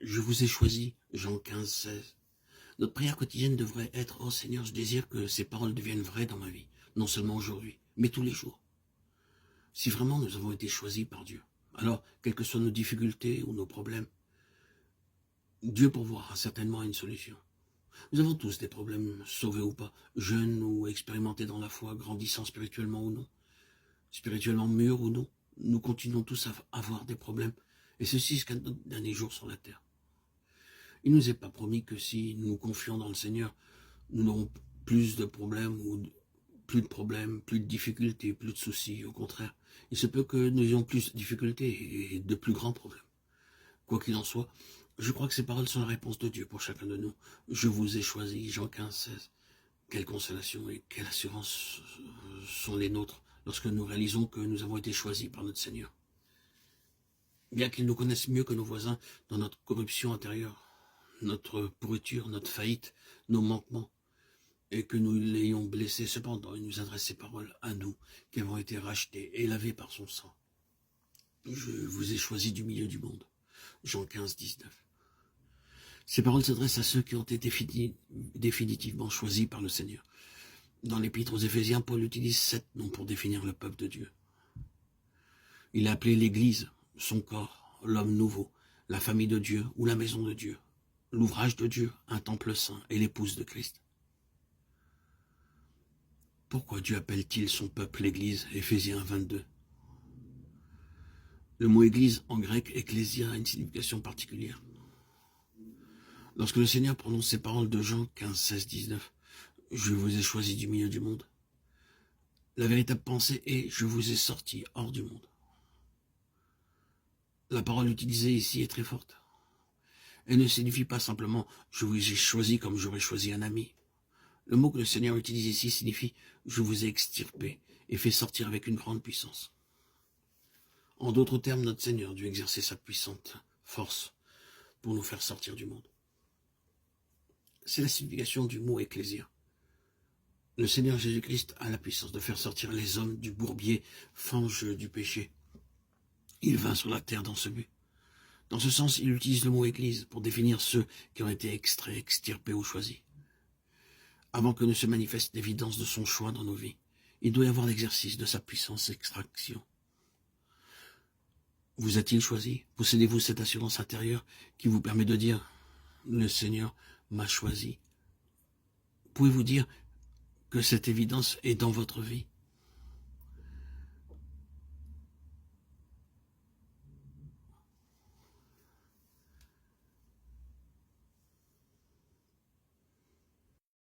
Je vous ai choisi, Jean 15, 16. Notre prière quotidienne devrait être « Oh Seigneur, je désire que ces paroles deviennent vraies dans ma vie, non seulement aujourd'hui, mais tous les jours. » Si vraiment nous avons été choisis par Dieu, alors, quelles que soient nos difficultés ou nos problèmes, Dieu pourvoira certainement à une solution. Nous avons tous des problèmes, sauvés ou pas, jeunes ou expérimentés dans la foi, grandissant spirituellement ou non, spirituellement mûrs ou non. Nous continuons tous à avoir des problèmes, et ceci jusqu'à notre dernier jour sur la terre. Il ne nous est pas promis que si nous nous confions dans le Seigneur, nous n'aurons plus de problèmes ou plus de problèmes, plus de difficultés, plus de soucis. Au contraire, il se peut que nous ayons plus de difficultés et de plus grands problèmes. Quoi qu'il en soit, je crois que ces paroles sont la réponse de Dieu pour chacun de nous. Je vous ai choisi, Jean 15, 16. Quelle consolation et quelle assurance sont les nôtres lorsque nous réalisons que nous avons été choisis par notre Seigneur. Bien qu'ils nous connaissent mieux que nos voisins dans notre corruption intérieure, notre pourriture, notre faillite, nos manquements, et que nous l'ayons blessé, cependant, il nous adresse ces paroles à nous, qui avons été rachetés et lavés par son sang. Je vous ai choisi du milieu du monde. Jean 15, 19. Ces paroles s'adressent à ceux qui ont été définitivement choisis par le Seigneur. Dans l'épître aux Éphésiens, Paul utilise 7 noms pour définir le peuple de Dieu. Il a appelé l'Église, son corps, l'homme nouveau, la famille de Dieu ou la maison de Dieu, l'ouvrage de Dieu, un temple saint et l'épouse de Christ. Pourquoi Dieu appelle-t-il son peuple l'Église? Éphésiens 22. Le mot Église en grec, ecclésia, a une signification particulière. Lorsque le Seigneur prononce ces paroles de Jean 15, 16, 19, « Je vous ai choisi du milieu du monde », la véritable pensée est « Je vous ai sorti hors du monde ». La parole utilisée ici est très forte. Elle ne signifie pas simplement « Je vous ai choisi comme j'aurais choisi un ami ». Le mot que le Seigneur utilise ici signifie « Je vous ai extirpé et fait sortir avec une grande puissance ». En d'autres termes, notre Seigneur dut exercer sa puissante force pour nous faire sortir du monde. C'est la signification du mot ecclésia. Le Seigneur Jésus-Christ a la puissance de faire sortir les hommes du bourbier fange du péché. Il vint sur la terre dans ce but. Dans ce sens, il utilise le mot église pour définir ceux qui ont été extraits, extirpés ou choisis. Avant que ne se manifeste l'évidence de son choix dans nos vies, il doit y avoir l'exercice de sa puissance extraction. Vous a-t-il choisi? Possédez-vous cette assurance intérieure qui vous permet de dire « Le Seigneur m'a choisi ». Pouvez-vous dire que cette évidence est dans votre vie?